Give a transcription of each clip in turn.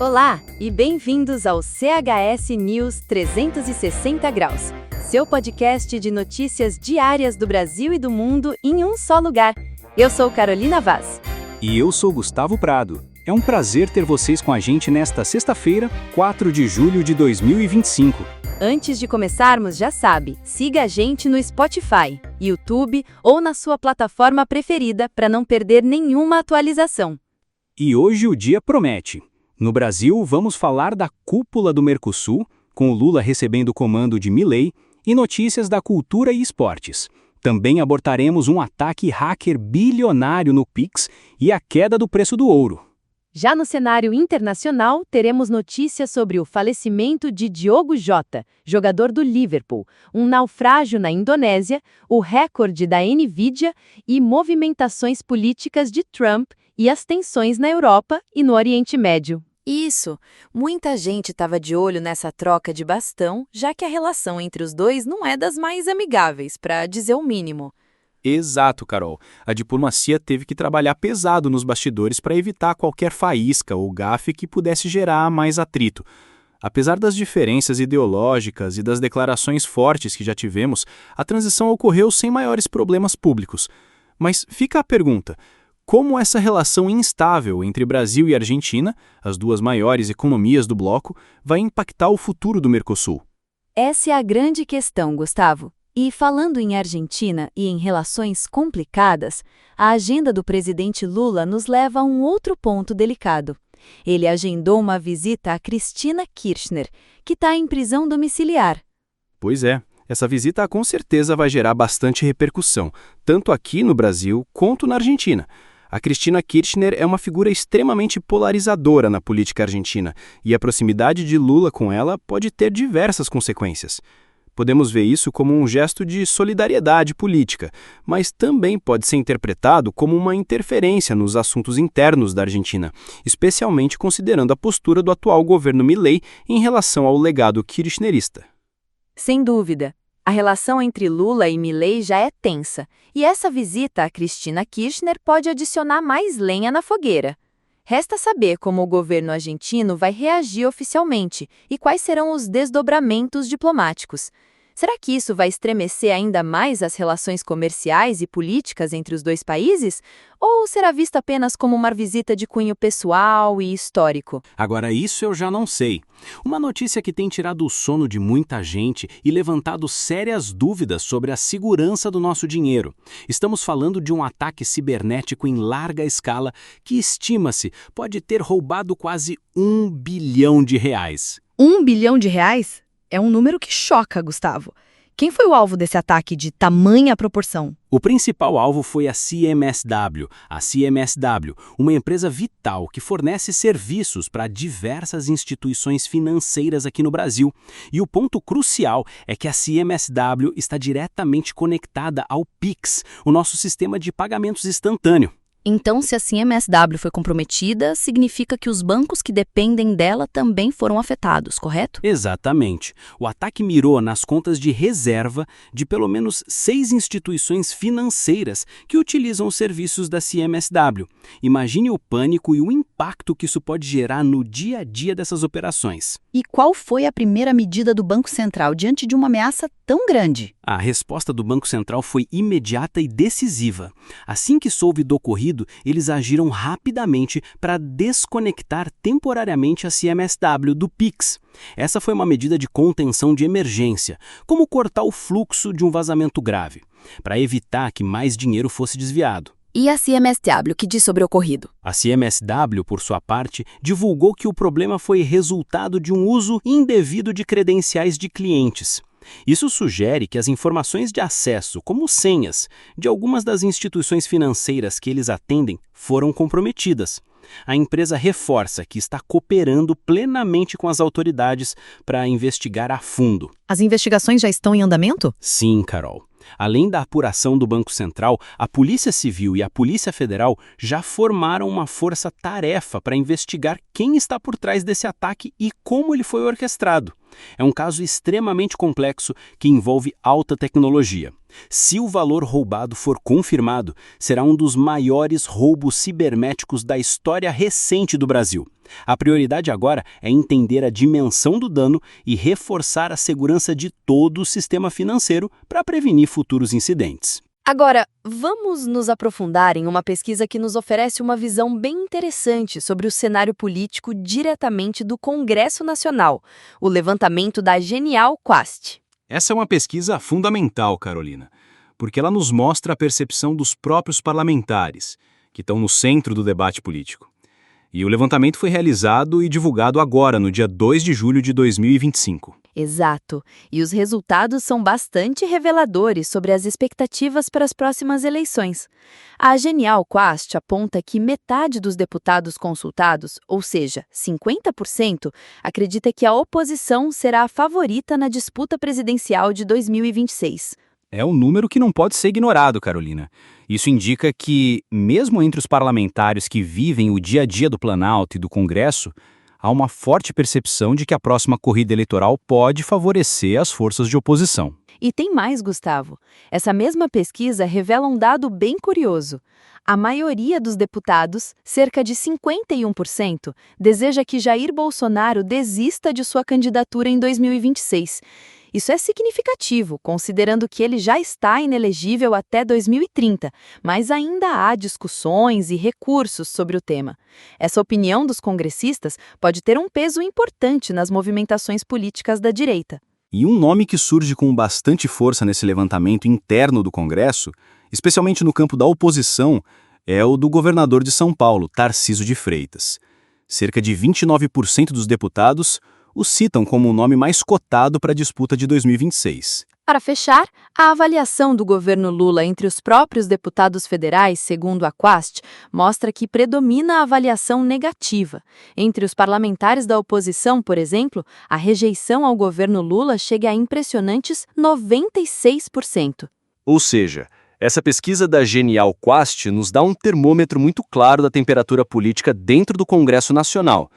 Olá e bem-vindos ao CHS News 360 Graus, seu podcast de notícias diárias do Brasil e do mundo em um só lugar. Eu sou Carolina Vaz. E eu sou Gustavo Prado. É um prazer ter vocês com a gente nesta sexta-feira, 4 de julho de 2025. Antes de começarmos, já sabe, siga a gente no Spotify, YouTube ou na sua plataforma preferida para não perder nenhuma atualização. E hoje o dia promete. No Brasil, vamos falar da cúpula do Mercosul, com o Lula recebendo o comando de Milei, e notícias da cultura e esportes. Também abordaremos um ataque hacker bilionário no Pix e a queda do preço do ouro. Já no cenário internacional, teremos notícias sobre o falecimento de Diogo Jota, jogador do Liverpool, um naufrágio na Indonésia, o recorde da Nvidia e movimentações políticas de Trump e as tensões na Europa e no Oriente Médio. Isso! Muita gente estava de olho nessa troca de bastão, já que a relação entre os dois não é das mais amigáveis, para dizer o mínimo. Exato, Carol. A diplomacia teve que trabalhar pesado nos bastidores para evitar qualquer faísca ou gafe que pudesse gerar mais atrito. Apesar das diferenças ideológicas e das declarações fortes que já tivemos, a transição ocorreu sem maiores problemas públicos. Mas fica a pergunta: como essa relação instável entre Brasil e Argentina, as duas maiores economias do bloco, vai impactar o futuro do Mercosul? Essa é a grande questão, Gustavo. E falando em Argentina e em relações complicadas, a agenda do presidente Lula nos leva a um outro ponto delicado. Ele agendou uma visita a Cristina Kirchner, que está em prisão domiciliar. Pois é, essa visita com certeza vai gerar bastante repercussão, tanto aqui no Brasil quanto na Argentina. A Cristina Kirchner é uma figura extremamente polarizadora na política argentina, e a proximidade de Lula com ela pode ter diversas consequências. Podemos ver isso como um gesto de solidariedade política, mas também pode ser interpretado como uma interferência nos assuntos internos da Argentina, especialmente considerando a postura do atual governo Milei em relação ao legado kirchnerista. Sem dúvida. A relação entre Lula e Milei já é tensa, e essa visita a Cristina Kirchner pode adicionar mais lenha na fogueira. Resta saber como o governo argentino vai reagir oficialmente e quais serão os desdobramentos diplomáticos. Será que isso vai estremecer ainda mais as relações comerciais e políticas entre os dois países? Ou será vista apenas como uma visita de cunho pessoal e histórico? Agora, isso eu já não sei. Uma notícia que tem tirado o sono de muita gente e levantado sérias dúvidas sobre a segurança do nosso dinheiro. Estamos falando de um ataque cibernético em larga escala que, estima-se, pode ter roubado quase R$ 1 bilhão. R$ 1 bilhão? É um número que choca, Gustavo. Quem foi o alvo desse ataque de tamanha proporção? O principal alvo foi a CMSW. A CMSW, uma empresa vital que fornece serviços para diversas instituições financeiras aqui no Brasil. E o ponto crucial é que a CMSW está diretamente conectada ao Pix, o nosso sistema de pagamentos instantâneo. Então, se a CMSW foi comprometida, significa que os bancos que dependem dela também foram afetados, correto? Exatamente. O ataque mirou nas contas de reserva de pelo menos 6 instituições financeiras que utilizam os serviços da CMSW. Imagine o pânico e o impacto que isso pode gerar no dia a dia dessas operações. E qual foi a primeira medida do Banco Central diante de uma ameaça tão grande? A resposta do Banco Central foi imediata e decisiva. Assim que soube do ocorrido, eles agiram rapidamente para desconectar temporariamente a CMSW do Pix. Essa foi uma medida de contenção de emergência, como cortar o fluxo de um vazamento grave, para evitar que mais dinheiro fosse desviado. E a CMSW, que diz sobre o ocorrido? A CMSW, por sua parte, divulgou que o problema foi resultado de um uso indevido de credenciais de clientes. Isso sugere que as informações de acesso, como senhas, de algumas das instituições financeiras que eles atendem foram comprometidas. A empresa reforça que está cooperando plenamente com as autoridades para investigar a fundo. As investigações já estão em andamento? Sim, Carol. Além da apuração do Banco Central, a Polícia Civil e a Polícia Federal já formaram uma força-tarefa para investigar quem está por trás desse ataque e como ele foi orquestrado. É um caso extremamente complexo que envolve alta tecnologia. Se o valor roubado for confirmado, será um dos maiores roubos cibernéticos da história recente do Brasil. A prioridade agora é entender a dimensão do dano e reforçar a segurança de todo o sistema financeiro para prevenir futuros incidentes. Agora, vamos nos aprofundar em uma pesquisa que nos oferece uma visão bem interessante sobre o cenário político diretamente do Congresso Nacional, o levantamento da Genial Quast. Essa é uma pesquisa fundamental, Carolina, porque ela nos mostra a percepção dos próprios parlamentares, que estão no centro do debate político. E o levantamento foi realizado e divulgado agora, no dia 2 de julho de 2025. Exato. E os resultados são bastante reveladores sobre as expectativas para as próximas eleições. A Genial Quast aponta que metade dos deputados consultados, ou seja, 50%, acredita que a oposição será a favorita na disputa presidencial de 2026. É um número que não pode ser ignorado, Carolina. Isso indica que, mesmo entre os parlamentares que vivem o dia a dia do Planalto e do Congresso, há uma forte percepção de que a próxima corrida eleitoral pode favorecer as forças de oposição. E tem mais, Gustavo. Essa mesma pesquisa revela um dado bem curioso. A maioria dos deputados, cerca de 51%, deseja que Jair Bolsonaro desista de sua candidatura em 2026. Isso é significativo, considerando que ele já está inelegível até 2030, mas ainda há discussões e recursos sobre o tema. Essa opinião dos congressistas pode ter um peso importante nas movimentações políticas da direita. E um nome que surge com bastante força nesse levantamento interno do Congresso, especialmente no campo da oposição, é o do governador de São Paulo, Tarcísio de Freitas. Cerca de 29% dos deputados o citam como o nome mais cotado para a disputa de 2026. Para fechar, a avaliação do governo Lula entre os próprios deputados federais, segundo a Quast, mostra que predomina a avaliação negativa. Entre os parlamentares da oposição, por exemplo, a rejeição ao governo Lula chega a impressionantes 96%. Ou seja, essa pesquisa da Genial Quast nos dá um termômetro muito claro da temperatura política dentro do Congresso Nacional,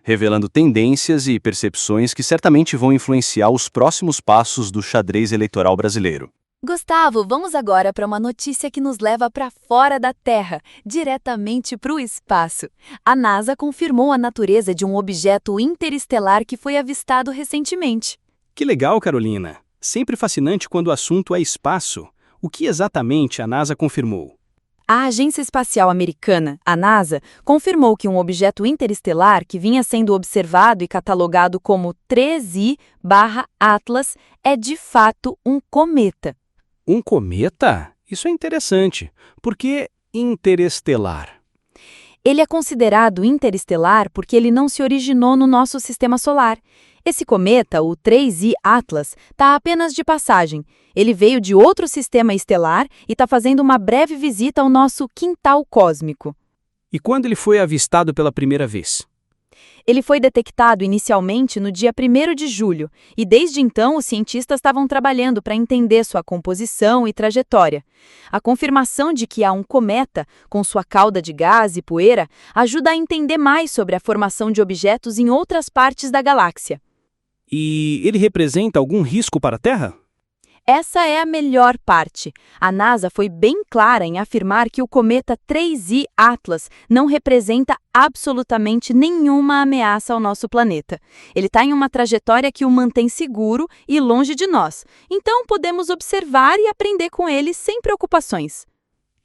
revelando tendências e percepções que certamente vão influenciar os próximos passos do xadrez eleitoral brasileiro. Gustavo, vamos agora para uma notícia que nos leva para fora da Terra, diretamente para o espaço. A NASA confirmou a natureza de um objeto interestelar que foi avistado recentemente. Que legal, Carolina! Sempre fascinante quando o assunto é espaço. O que exatamente a NASA confirmou? A Agência Espacial Americana, a NASA, confirmou que um objeto interestelar que vinha sendo observado e catalogado como 3I/Atlas é de fato um cometa. Um cometa? Isso é interessante. Por que interestelar? Ele é considerado interestelar porque ele não se originou no nosso sistema solar. Esse cometa, o 3I/Atlas, está apenas de passagem. Ele veio de outro sistema estelar e está fazendo uma breve visita ao nosso quintal cósmico. E quando ele foi avistado pela primeira vez? Ele foi detectado inicialmente no dia 1º de julho, e desde então os cientistas estavam trabalhando para entender sua composição e trajetória. A confirmação de que há um cometa, com sua cauda de gás e poeira, ajuda a entender mais sobre a formação de objetos em outras partes da galáxia. E ele representa algum risco para a Terra? Essa é a melhor parte. A NASA foi bem clara em afirmar que o cometa 3I/Atlas não representa absolutamente nenhuma ameaça ao nosso planeta. Ele está em uma trajetória que o mantém seguro e longe de nós. Então podemos observar e aprender com ele sem preocupações.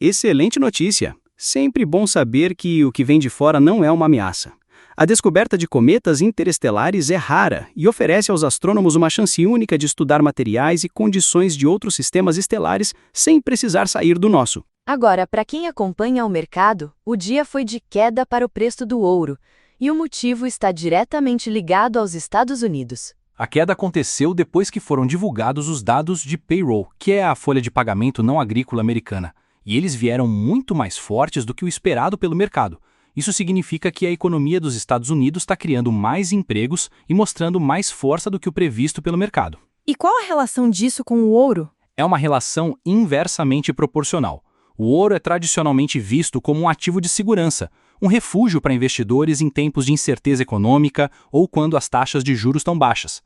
Excelente notícia! Sempre bom saber que o que vem de fora não é uma ameaça. A descoberta de cometas interestelares é rara e oferece aos astrônomos uma chance única de estudar materiais e condições de outros sistemas estelares sem precisar sair do nosso. Agora, para quem acompanha o mercado, o dia foi de queda para o preço do ouro, e o motivo está diretamente ligado aos Estados Unidos. A queda aconteceu depois que foram divulgados os dados de payroll, que é a folha de pagamento não agrícola americana, e eles vieram muito mais fortes do que o esperado pelo mercado. Isso significa que a economia dos Estados Unidos está criando mais empregos e mostrando mais força do que o previsto pelo mercado. E qual a relação disso com o ouro? É uma relação inversamente proporcional. O ouro é tradicionalmente visto como um ativo de segurança, um refúgio para investidores em tempos de incerteza econômica ou quando as taxas de juros estão baixas.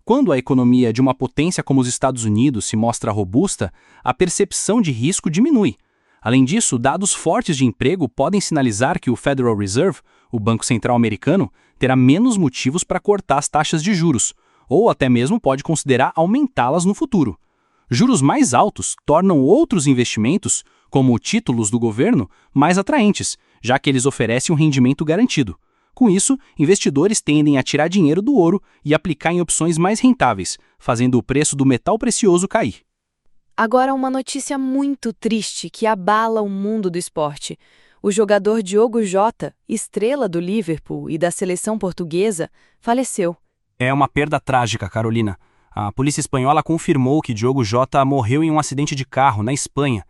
Quando a economia de uma potência como os Estados Unidos se mostra robusta, a percepção de risco diminui. Além disso, dados fortes de emprego podem sinalizar que o Federal Reserve, o Banco Central americano, terá menos motivos para cortar as taxas de juros, ou até mesmo pode considerar aumentá-las no futuro. Juros mais altos tornam outros investimentos, como títulos do governo, mais atraentes, já que eles oferecem um rendimento garantido. Com isso, investidores tendem a tirar dinheiro do ouro e aplicar em opções mais rentáveis, fazendo o preço do metal precioso cair. Agora uma notícia muito triste que abala o mundo do esporte. O jogador Diogo Jota, estrela do Liverpool e da seleção portuguesa, faleceu. É uma perda trágica, Carolina. A polícia espanhola confirmou que Diogo Jota morreu em um acidente de carro na Espanha.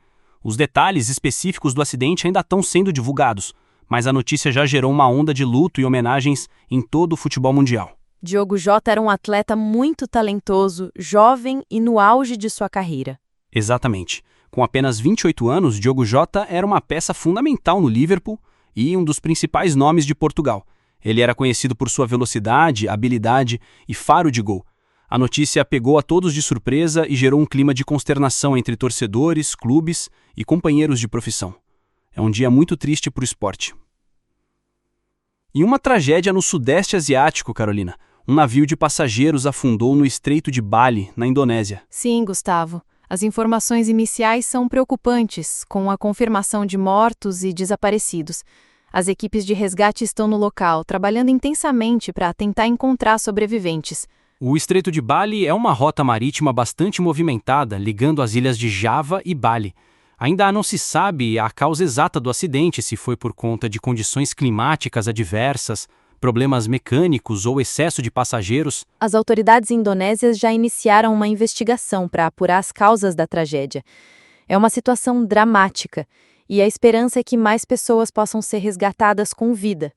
Os detalhes específicos do acidente ainda estão sendo divulgados, mas a notícia já gerou uma onda de luto e homenagens em todo o futebol mundial. Diogo Jota era um atleta muito talentoso, jovem e no auge de sua carreira. Exatamente. Com apenas 28 anos, Diogo Jota era uma peça fundamental no Liverpool e um dos principais nomes de Portugal. Ele era conhecido por sua velocidade, habilidade e faro de gol. A notícia pegou a todos de surpresa e gerou um clima de consternação entre torcedores, clubes e companheiros de profissão. É um dia muito triste para o esporte. E uma tragédia no Sudeste Asiático, Carolina. Um navio de passageiros afundou no Estreito de Bali, na Indonésia. Sim, Gustavo. As informações iniciais são preocupantes, com a confirmação de mortos e desaparecidos. As equipes de resgate estão no local, trabalhando intensamente para tentar encontrar sobreviventes. O Estreito de Bali é uma rota marítima bastante movimentada, ligando as ilhas de Java e Bali. Ainda não se sabe a causa exata do acidente, se foi por conta de condições climáticas adversas, problemas mecânicos ou excesso de passageiros. As autoridades indonésias já iniciaram uma investigação para apurar as causas da tragédia. É uma situação dramática e a esperança é que mais pessoas possam ser resgatadas com vida.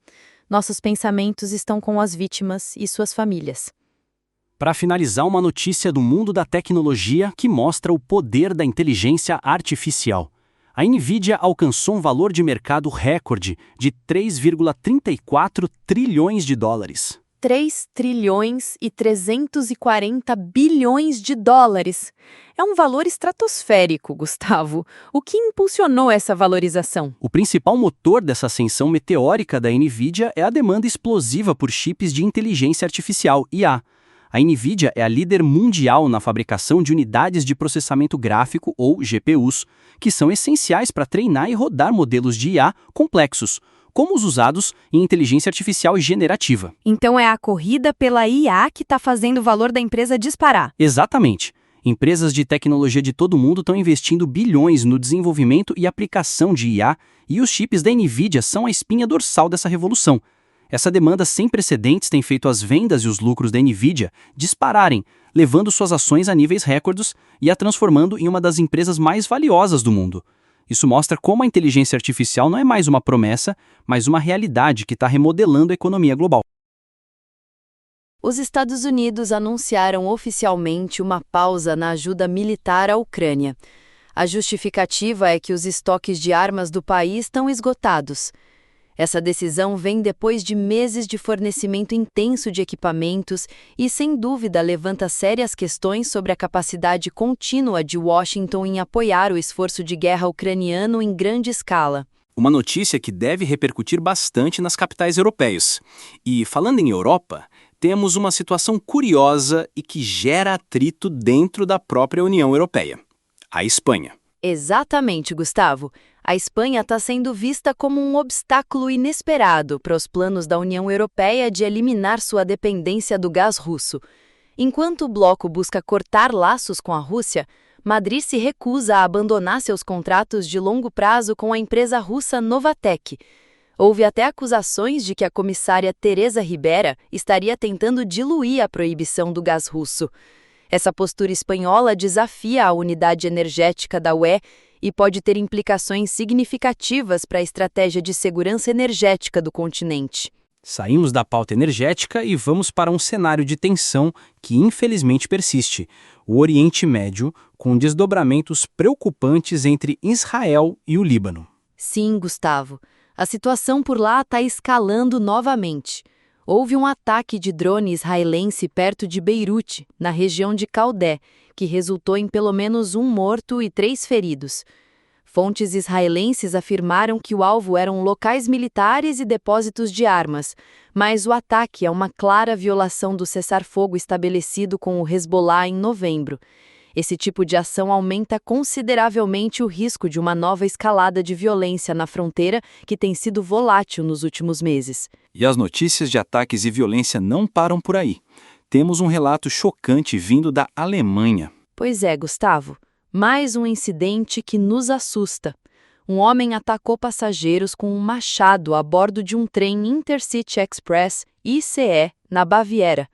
Nossos pensamentos estão com as vítimas e suas famílias. Para finalizar, uma notícia do mundo da tecnologia que mostra o poder da inteligência artificial. A NVIDIA alcançou um valor de mercado recorde de 3,34 trilhões de dólares. 3 trilhões e 340 bilhões de dólares. É um valor estratosférico, Gustavo. O que impulsionou essa valorização? O principal motor dessa ascensão meteórica da NVIDIA é a demanda explosiva por chips de inteligência artificial, IA. A NVIDIA é a líder mundial na fabricação de unidades de processamento gráfico, ou GPUs, que são essenciais para treinar e rodar modelos de IA complexos, como os usados em inteligência artificial generativa. Então é a corrida pela IA que está fazendo o valor da empresa disparar. Exatamente. Empresas de tecnologia de todo mundo estão investindo bilhões no desenvolvimento e aplicação de IA, e os chips da NVIDIA são a espinha dorsal dessa revolução. Essa demanda sem precedentes tem feito as vendas e os lucros da NVIDIA dispararem, levando suas ações a níveis recordes e a transformando em uma das empresas mais valiosas do mundo. Isso mostra como a inteligência artificial não é mais uma promessa, mas uma realidade que está remodelando a economia global. Os Estados Unidos anunciaram oficialmente uma pausa na ajuda militar à Ucrânia. A justificativa é que os estoques de armas do país estão esgotados. Essa decisão vem depois de meses de fornecimento intenso de equipamentos e, sem dúvida, levanta sérias questões sobre a capacidade contínua de Washington em apoiar o esforço de guerra ucraniano em grande escala. Uma notícia que deve repercutir bastante nas capitais europeias. E, falando em Europa, temos uma situação curiosa e que gera atrito dentro da própria União Europeia: a Espanha. Exatamente, Gustavo. A Espanha está sendo vista como um obstáculo inesperado para os planos da União Europeia de eliminar sua dependência do gás russo. Enquanto o bloco busca cortar laços com a Rússia, Madrid se recusa a abandonar seus contratos de longo prazo com a empresa russa Novatek. Houve até acusações de que a comissária Teresa Ribera estaria tentando diluir a proibição do gás russo. Essa postura espanhola desafia a unidade energética da UE e pode ter implicações significativas para a estratégia de segurança energética do continente. Saímos da pauta energética e vamos para um cenário de tensão que infelizmente persiste: o Oriente Médio, com desdobramentos preocupantes entre Israel e o Líbano. Sim, Gustavo. A situação por lá está escalando novamente. Houve um ataque de drone israelense perto de Beirute, na região de Caldé, que resultou em pelo menos um morto e 3 feridos. Fontes israelenses afirmaram que o alvo eram locais militares e depósitos de armas, mas o ataque é uma clara violação do cessar-fogo estabelecido com o Hezbollah em novembro. Esse tipo de ação aumenta consideravelmente o risco de uma nova escalada de violência na fronteira que tem sido volátil nos últimos meses. E as notícias de ataques e violência não param por aí. Temos um relato chocante vindo da Alemanha. Pois é, Gustavo. Mais um incidente que nos assusta. Um homem atacou passageiros com um machado a bordo de um trem Intercity Express, ICE, na Baviera.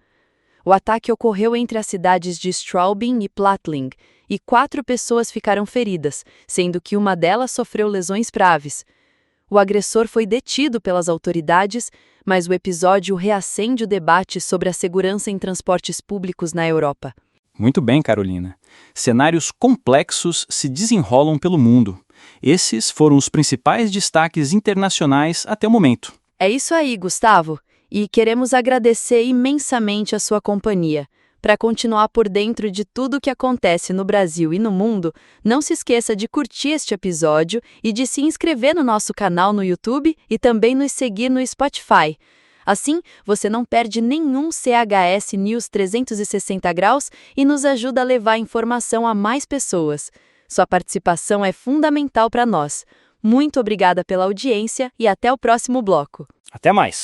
O ataque ocorreu entre as cidades de Straubing e Plattling, e 4 pessoas ficaram feridas, sendo que uma delas sofreu lesões graves. O agressor foi detido pelas autoridades, mas o episódio reacende o debate sobre a segurança em transportes públicos na Europa. Muito bem, Carolina. Cenários complexos se desenrolam pelo mundo. Esses foram os principais destaques internacionais até o momento. É isso aí, Gustavo. E queremos agradecer imensamente a sua companhia. Para continuar por dentro de tudo o que acontece no Brasil e no mundo, não se esqueça de curtir este episódio e de se inscrever no nosso canal no YouTube e também nos seguir no Spotify. Assim, você não perde nenhum CHS News 360 graus e nos ajuda a levar informação a mais pessoas. Sua participação é fundamental para nós. Muito obrigada pela audiência e até o próximo bloco. Até mais!